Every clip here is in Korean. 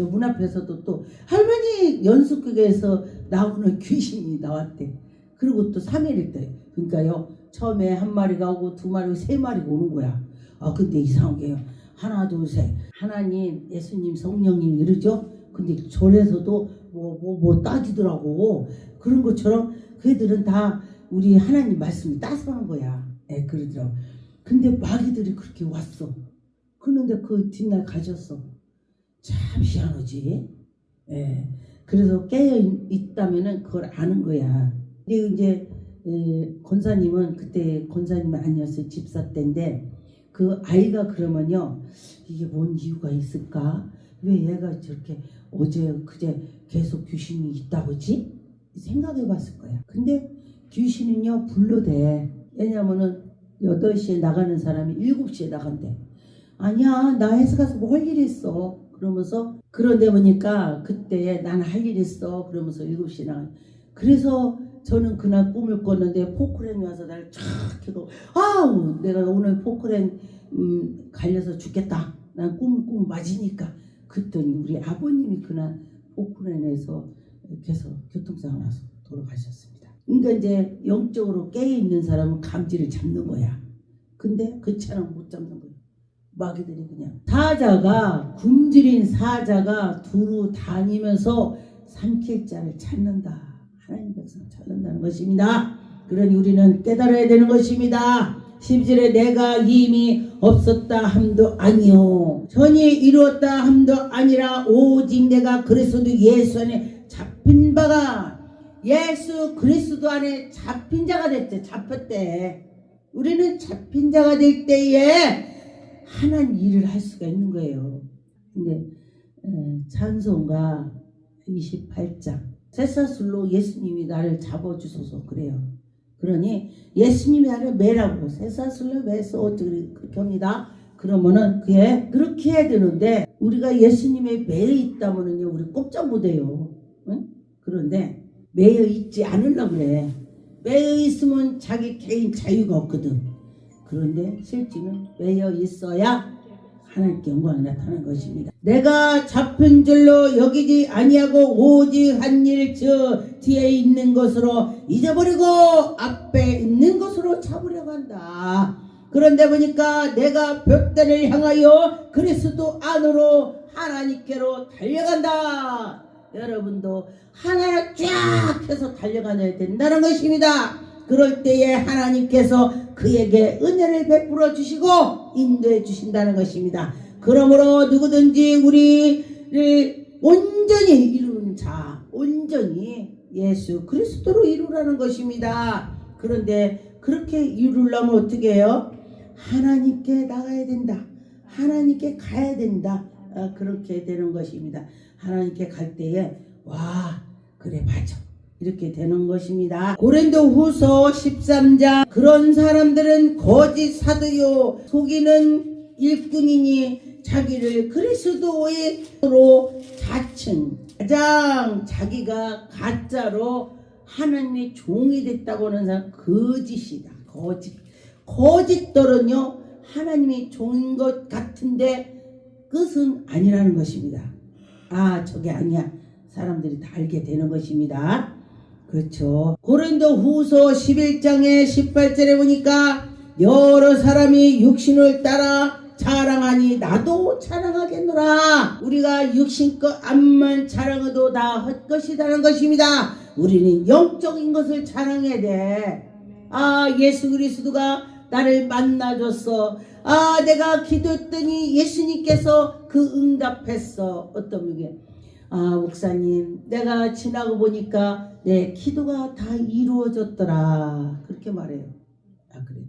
문 앞에서도 또 할머니 연습극에서 나오는 귀신이 나왔대. 그리고 또 3일 있대. 그러니까요, 처음에 한 마리가 오고 두 마리, 세 마리가 오는 거야. 아, 근데 이상한 게요. 하나, 둘, 셋. 하나님, 예수님, 성령님 이러죠. 근데 절에서도 뭐 따지더라고. 그런 것처럼 그 애들은 다 우리 하나님 말씀을 따서하는 거야. 예, 그러더라고. 근데 마귀들이 그렇게 왔어. 그런데 그 뒷날 가졌어. 참 희한하지. 예. 그래서 깨어 있다면은 그걸 아는 거야. 근데 이제 권사님은 그때 권사님이 아니었어요. 집사 때인데 그 아이가 그러면요, 이게 뭔 이유가 있을까? 왜 얘가 저렇게 어제 그제 계속 귀신이 있다고지? 생각해 봤을 거야. 근데 귀신은요 불러대. 왜냐면은 8시에 나가는 사람이 7시에 나간대. 아니야, 나 회사 가서 뭐 할 일 있어. 그러면서 그런데 보니까 그때 나는 할 일 있어. 그러면서 7시에 나가. 그래서 저는 그날 꿈을 꿨는데 포크렌이 와서 나를 쫙 해도 아우, 내가 오늘 포크렌 갈려서 죽겠다. 난 꿈 맞으니까. 그랬더니 우리 아버님이 그날 포크렌에서 계속 교통사고 나서 돌아가셨습니다. 그러니까 이제 영적으로 깨어있는 사람은 감지를 잡는 거야. 근데 그 차는 못 잡는 거야. 마귀들이 그냥. 사자가, 굶주린 사자가 두루 다니면서 삼킬 자를 찾는다. 하나님 백성을 찾는다는 것입니다. 그러니 우리는 깨달아야 되는 것입니다. 12절에 내가 이미 없었다 함도 아니요 전이 이루었다 함도 아니라 오직 내가 그리스도 예수 안에 잡힌 바가, 예수 그리스도 안에 잡힌 자가 됐대. 잡혔대. 우리는 잡힌 자가 될 때에 하나님 일을 할 수가 있는 거예요. 근데 찬송가 28장 쇠사슬로 예수님이 나를 잡아주소서 그래요. 그러니 예수님이 나를 매라고 쇠사슬로 매서 어떻게 그렇게 합니다. 그러면은 그게 그렇게 해야 되는데 우리가 예수님의 매여 있다면은요 우리 꼼짝 못해요. 응? 그런데 매여 있지 않으려고 그래. 매여 있으면 자기 개인 자유가 없거든. 그런데 실제는 매여 있어야 하나님께 영광이 나타나는 것입니다. 내가 잡힌 줄로 여기지 아니하고 오직 한 일 저 뒤에 있는 것으로 잊어버리고 앞에 있는 것으로 잡으려고 한다. 그런데 보니까 내가 둯대를 향하여 그리스도 안으로 하나님께로 달려간다. 여러분도 하나를 쫙 해서 달려가야 된다는 것입니다. 그럴 때에 하나님께서 그에게 은혜를 베풀어 주시고 인도해 주신다는 것입니다. 그러므로 누구든지 우리를 온전히 이루는 자, 온전히 예수 그리스도로 이루라는 것입니다. 그런데 그렇게 이루려면 어떻게 해요? 하나님께 나가야 된다. 하나님께 가야 된다. 그렇게 되는 것입니다. 하나님께 갈 때에 와, 그래 맞아. 이렇게 되는 것입니다. 고린도후서 13장 그런 사람들은 거짓 사도요 속이는 일꾼이니 자기를 그리스도로 자칭 가장 자기가 가짜로 하나님의 종이 됐다고 하는 사람 거짓이다. 거짓들은요 하나님의 종인 것 같은데 끝은 아니라는 것입니다. 아, 저게 아니야. 사람들이 다 알게 되는 것입니다. 그렇죠. 고린도후서 11장에 18절에 보니까 여러 사람이 육신을 따라 자랑하니 나도 자랑하겠노라. 우리가 육신껏 암만 자랑해도 다 헛것이라는 것입니다. 우리는 영적인 것을 자랑해야 돼. 아, 예수 그리스도가 나를 만나줬어. 아, 내가 기도했더니 예수님께서 그 응답했어. 어떤 게 아, 목사님, 내가 지나고 보니까 내 기도가 다 이루어졌더라. 그렇게 말해요. 아, 그래.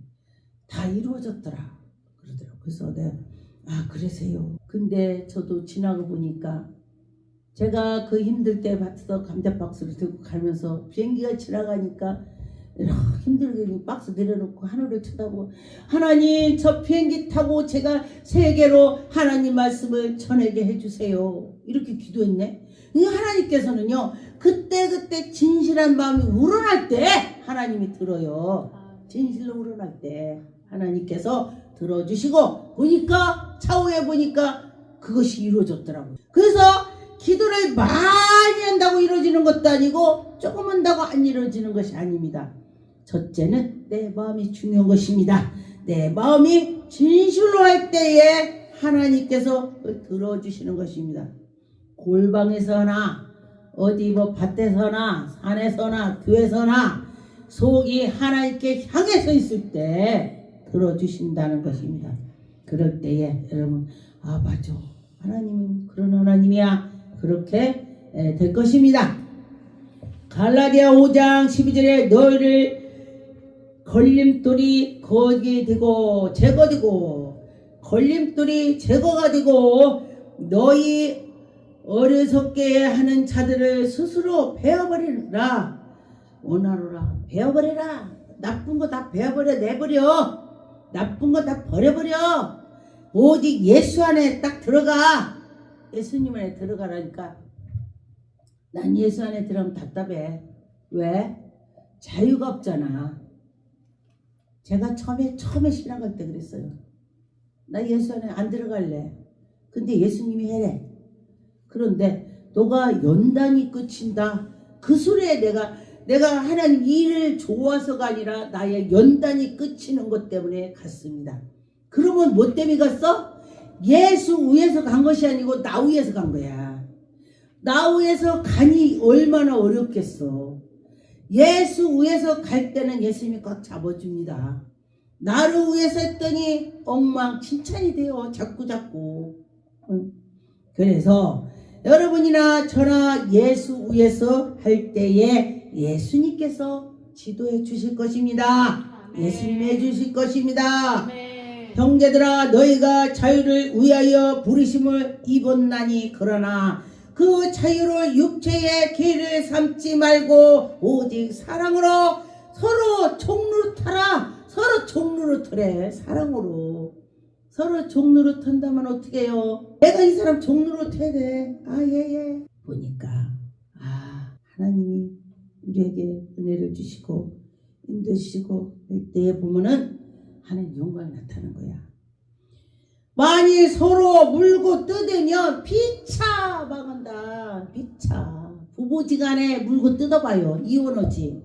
다 이루어졌더라. 그러더라고요. 그래서 내가, 아, 그러세요. 근데 저도 지나고 보니까 제가 그 힘들 때 봤어. 감자박스를 들고 가면서 비행기가 지나가니까 힘들게 박스 내려놓고 하늘을 쳐다보고 하나님 저 비행기 타고 제가 세계로 하나님 말씀을 전하게 해주세요. 이렇게 기도했네. 하나님께서는요 그때 진실한 마음이 우러날 때 하나님이 들어요. 진실로 우러날 때 하나님께서 들어주시고 보니까 차후에 보니까 그것이 이루어졌더라고요. 그래서 기도를 많이 한다고 이루어지는 것도 아니고 조금 한다고 안 이루어지는 것이 아닙니다. 첫째는 내 마음이 중요한 것입니다. 내 마음이 진실로 할 때에 하나님께서 들어주시는 것입니다. 골방에서나 어디 뭐 밭에서나 산에서나 교회에서나 속이 하나님께 향해서 있을 때 들어주신다는 것입니다. 그럴 때에 여러분 맞아, 하나님은 그런 하나님이야, 그렇게 될 것입니다. 갈라디아 5장 12절에 너희를 걸림돌이 거기되고 제거되고 걸림돌이 제거가 되고 너희 어리석게 하는 자들을 스스로 베어버리라. 원하노라. 베어버려라. 나쁜 거 다 베어버려. 내버려. 나쁜 거 다 버려버려. 오직 예수 안에 딱 들어가. 예수님 안에 들어가라니까. 난 예수 안에 들어가면 답답해. 왜? 자유가 없잖아. 제가 처음에 신앙할 때 그랬어요. 나 예수 안에 안 들어갈래. 근데 예수님이 해래. 그런데 너가 연단이 끝인다. 그 소리에 내가 하나님 일을 좋아서가 아니라 나의 연단이 끝이는 것 때문에 갔습니다. 그러면 뭐 때문에 갔어? 예수 위에서 간 것이 아니고 나 위에서 간 거야. 나 위에서 가니 얼마나 어렵겠어. 예수 위에서 갈 때는 예수님이 꽉 잡아줍니다. 나를 위해서 했더니 엉망진창이 돼요. 자꾸. 그래서 여러분이나 저나 예수 위에서 할 때에 예수님께서 지도해 주실 것입니다. 예수님이 해 주실 것입니다. 형제들아, 너희가 자유를 위하여 부르심을 입었나니 그러나 그 자유를 육체의 길을 삼지 말고 오직 사랑으로 서로 종로를 타라. 서로 종로를 터래. 사랑으로 서로 종로를 탄다면 어떻게 해요? 내가 이 사람 종로를 타야 돼. 예. 보니까 하나님이 우리에게 은혜를 주시고 인도주시고 할 때에 보면은 하나님 영광이 나타나는 거야. 만일 서로 물고 뜯으면 피차 망한다. 피차. 부부지간에 물고 뜯어봐요. 이혼하지.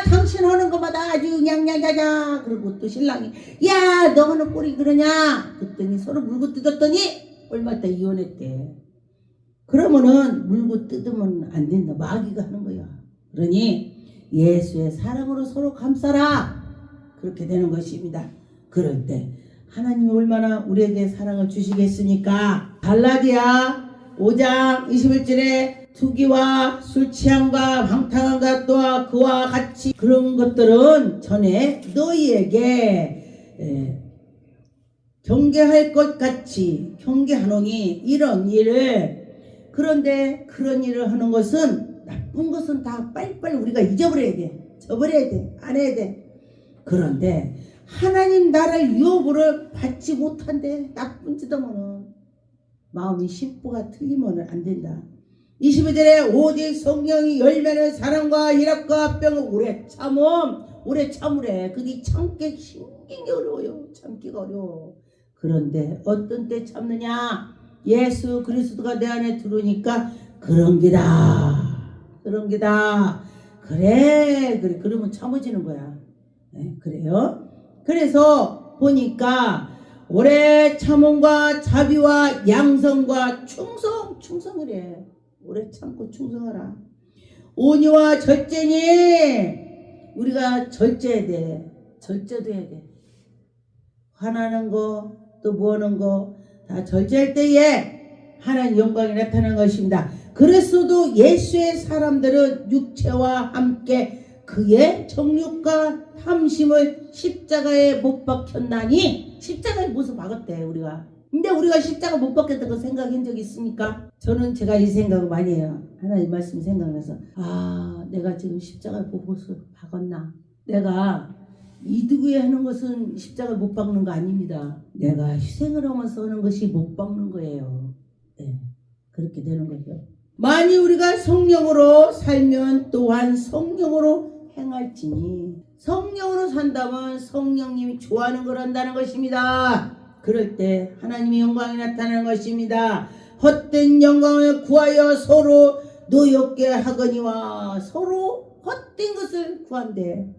당신 하는 것마다 아주 냥냥냐냐. 그리고 또 신랑이 야, 너 하는 꼴이 그러냐. 그랬더니 서로 물고 뜯었더니 얼마 있다 이혼했대. 그러면은 물고 뜯으면 안 된다. 마귀가 하는 거야. 그러니 예수의 사랑으로 서로 감싸라. 그렇게 되는 것입니다. 그럴 때 하나님이 얼마나 우리에게 사랑을 주시겠습니까? 갈라디아 5장 21절에 투기와 술취함과 방탕함과 또한 그와 같이 그런 것들은 전에 너희에게 경계할 것 같이 경계하노니 이런 일을. 그런데 그런 일을 하는 것은 나쁜 것은 다 빨리빨리 우리가 잊어버려야 돼. 저버려야 돼. 안 해야 돼. 그런데 하나님 나라의 유업을 받지 못한데 나쁜 짓 하면은 마음이 심보가 틀리면 안 된다. 22절에 오직 성령이 열매는 사랑과 희락과 병을 오래 참으래. 그게 참기 힘들게 어려워요. 참기가 어려워. 그런데 어떤 때 참느냐? 예수 그리스도가 내 안에 들어오니까 그런 게다. 그래. 그러면 참아지는 거야. 네, 그래요. 그래서 보니까 오래 참음과 자비와 양성과 충성을 해. 오래 참고 충성하라. 온유와 절제니 우리가 절제해야 돼. 절제도 해야 돼. 화나는 거 또 뭐하는 거 다 절제할 때에 하나님 영광이 나타나는 것입니다. 그랬어도 예수의 사람들은 육체와 함께 그의 정욕과 탐심을 십자가에 못 박혔나니. 십자가에 못서 박았대 우리가. 근데 우리가 십자가 못 박혔다고 생각한 적 있습니까? 제가 이 생각을 많이 해요. 하나님 말씀 생각나서 내가 지금 십자가에 못서 박았나. 내가 이득에 하는 것은 십자가를 못 박는 거 아닙니다. 내가 희생을 하면서 하는 것이 못 박는 거예요. 네, 그렇게 되는 거죠. 만일 우리가 성령으로 살면 또한 성령으로 행할지니. 성령으로 산다면 성령님이 좋아하는 걸 한다는 것입니다. 그럴 때 하나님의 영광이 나타나는 것입니다. 헛된 영광을 구하여 서로 노엽게 하거니와. 서로 헛된 것을 구한대.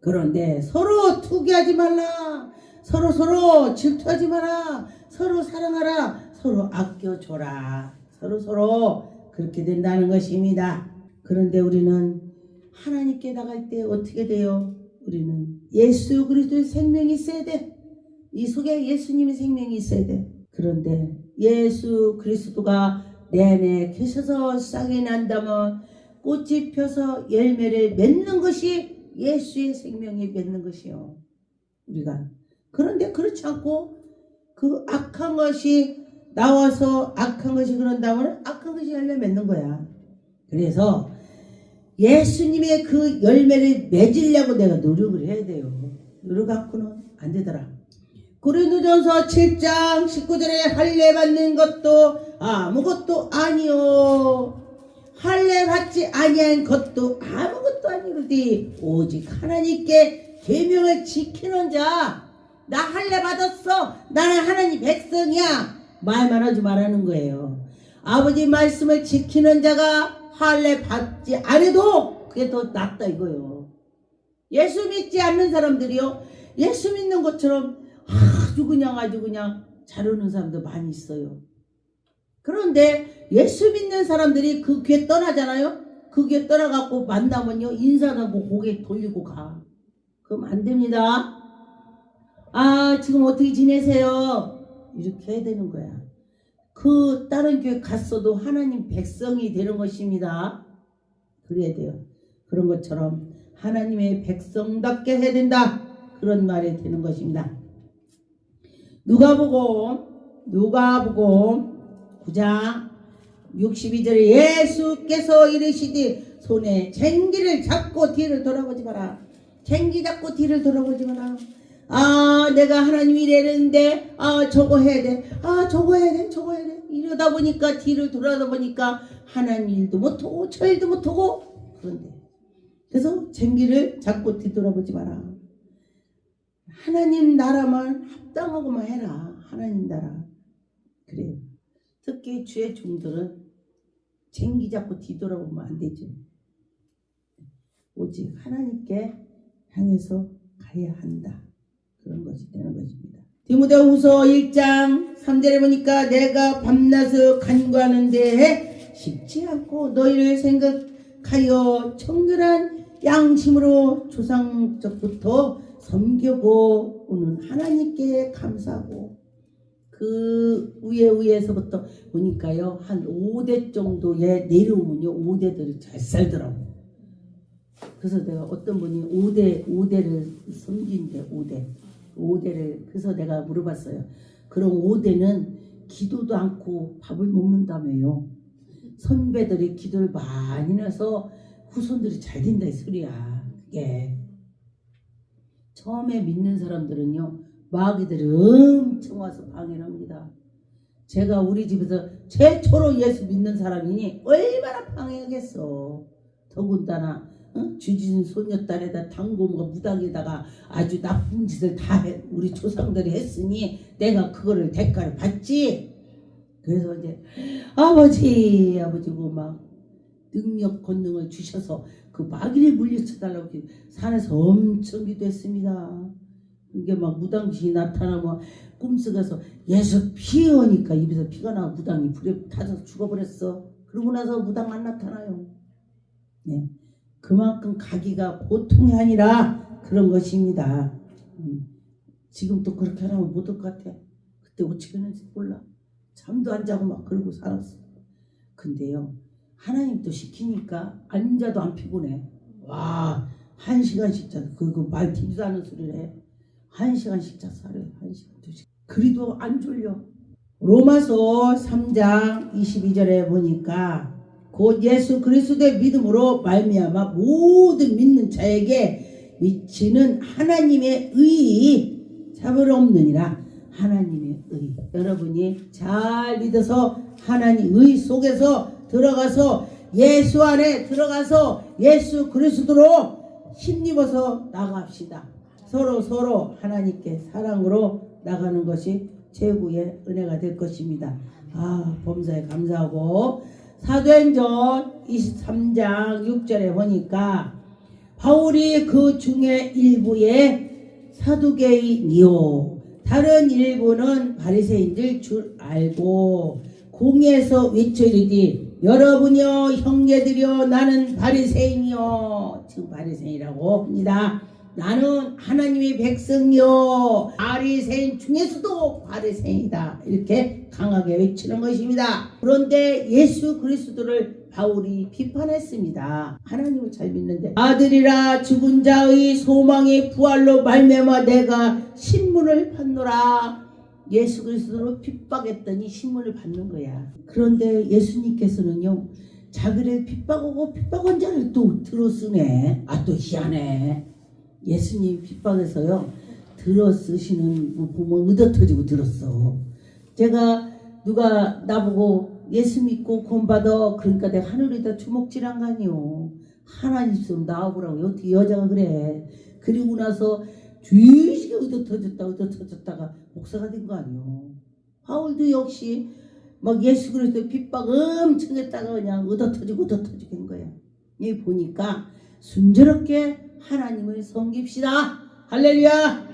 그런데 서로 투기하지 말라. 서로 질투하지 마라. 서로 사랑하라. 서로 아껴줘라. 서로 그렇게 된다는 것입니다. 그런데 우리는 하나님께 나갈 때 어떻게 돼요? 우리는 예수 그리스도의 생명이 있어야 돼. 이 속에 예수님의 생명이 있어야 돼. 그런데 예수 그리스도가 내 안에 계셔서 싹이 난다면 꽃이 펴서 열매를 맺는 것이 예수의 생명이 맺는 것이요. 우리가. 그런데 그렇지 않고 그 악한 것이 나와서 악한 것이 그런다면 악한 것이 열매 맺는 거야. 그래서 예수님의 그 열매를 맺으려고 내가 노력을 해야 돼요. 노력 갖고는 안 되더라. 고린도전서 7장 19절에 할례 받는 것도 아무것도 아니요. 할례 받지 아니한 것도 아무것도 아니로되 오직 하나님께 계명을 지키는 자. 나 할례 받았어. 나는 하나님 백성이야. 말만 하지 말라는 거예요. 아버지 말씀을 지키는 자가 할례 받지 않아도 그게 더 낫다 이거요. 예수 믿지 않는 사람들이요, 예수 믿는 것처럼 아주 그냥 잘하는 사람도 많이 있어요. 그런데 예수 믿는 사람들이 그 교회 떠나잖아요. 그 교회 떠나갖고 만나면요, 인사하고 고개 돌리고 가. 그럼 안 됩니다. 지금 어떻게 지내세요? 이렇게 해야 되는 거야. 그 다른 교회 갔어도 하나님 백성이 되는 것입니다. 그래야 돼요. 그런 것처럼 하나님의 백성답게 해야 된다. 그런 말이 되는 것입니다. 누가복음 9장 62절에 예수께서 이르시되 손에 쟁기를 잡고 뒤를 돌아보지 마라. 쟁기 잡고 뒤를 돌아보지 마라. 내가 하나님 이랬는데 저거 해야 돼. 저거 해야 돼. 이러다 보니까 뒤를 돌아다 보니까 하나님 일도 못하고 저 일도 못하고. 그런데 그래서 쟁기를 잡고 뒤돌아보지 마라. 하나님 나라만 합당하고만 해라. 하나님 나라. 그래요. 특히 주의 종들은 쟁기 잡고 뒤돌아보면 안 되죠. 오직 하나님께 향해서 가야 한다. 그런 것이 되는 것입니다. 디모데후서 1장 3절에 보니까 내가 밤낮을 간구하는데 쉽지 않고 너희를 생각하여 청결한 양심으로 조상적부터 섬기고 오는 하나님께 감사하고. 그 위에서부터 보니까요, 한 5대 정도에 내려오면요, 5대들이 잘 살더라고. 그래서 내가 어떤 분이 5대를 섬긴대. 5대를. 그래서 내가 물어봤어요. 그럼 5대는 기도도 않고 밥을 먹는다며요. 선배들이 기도를 많이 해서 후손들이 잘 된다 이 소리야. 그게 처음에 믿는 사람들은요, 마귀들이 엄청 와서 방해를 합니다. 제가 우리 집에서 최초로 예수 믿는 사람이니 얼마나 방해하겠어. 더군다나 주진 소녀딸에다 당곰과 무당에다가 아주 나쁜 짓을 다 우리 조상들이 했으니 내가 그거를 대가를 받지. 그래서 이제 아버지고 막 능력 권능을 주셔서 그 마귀를 물리쳐달라고 산에서 엄청 기도했습니다. 이게 막 무당귀신이 나타나면 꿈속에서 예수 피하니까 입에서 피가 나고 무당이 불에 타서 죽어버렸어. 그러고 나서 무당 안 나타나요. 네. 그만큼 가기가 보통이 아니라 그런 것입니다. 지금 또 그렇게 하라면 못 올 것 같아. 그때 어떻게 했는지 몰라. 잠도 안 자고 막 그러고 살았어. 근데요, 하나님 또 시키니까 안 자도 안 피곤해. 와, 1시간씩 자. 그거 말 뒤지도 않은 소리를 해. 1시간씩 자서 하루에 1시간, 2시간. 그리도 안 졸려. 로마서 3장 22절에 보니까 곧 예수 그리스도의 믿음으로 말미암아 모든 믿는 자에게 미치는 하나님의 의의 잡을 없느니라. 하나님의 의. 여러분이 잘 믿어서 하나님 의 속에서 들어가서 예수 안에 들어가서 예수 그리스도로 힘입어서 나갑시다. 서로 하나님께 사랑으로 나가는 것이 최고의 은혜가 될 것입니다. 범사에 감사하고 사도행전 23장 6절에 보니까 바울이 그 중에 일부의 사두개인이요 다른 일부는 바리새인들 줄 알고 공회에서 외쳐 이르되 여러분이여 형제들이여 나는 바리새인이요 지금 바리새인이라고 합니다. 나는 하나님의 백성이요 바리새인 중에서도 바리새인이다 이렇게 강하게 외치는 것입니다. 그런데 예수 그리스도를 바울이 비판했습니다. 하나님을 잘 믿는데 아들이라 죽은 자의 소망의 부활로 말미암아 내가 신문을 받노라. 예수 그리스도를 핍박했더니 신문을 받는 거야. 그런데 예수님께서는요 자기를 핍박하고 핍박한 자를 또 들어쓰네. 또 희한해. 예수님 핍박해서요 들어쓰시는 거 보면 의도터지고 들었어. 제가 누가 나보고 예수 믿고 구원받아 그러니까 내가 하늘에다 주먹질한 거 아니요. 하나님 좀 나와보라고. 어떻게 여자가 그래. 그리고 나서 주의식에 의도터졌다가 목사가 된 거 아니요. 바울도 역시 막 예수 그리스도 핍박 엄청 했다가 그냥 의도터지고 된 거야. 이 보니까 순조롭게 하나님을 섬깁시다. 할렐루야.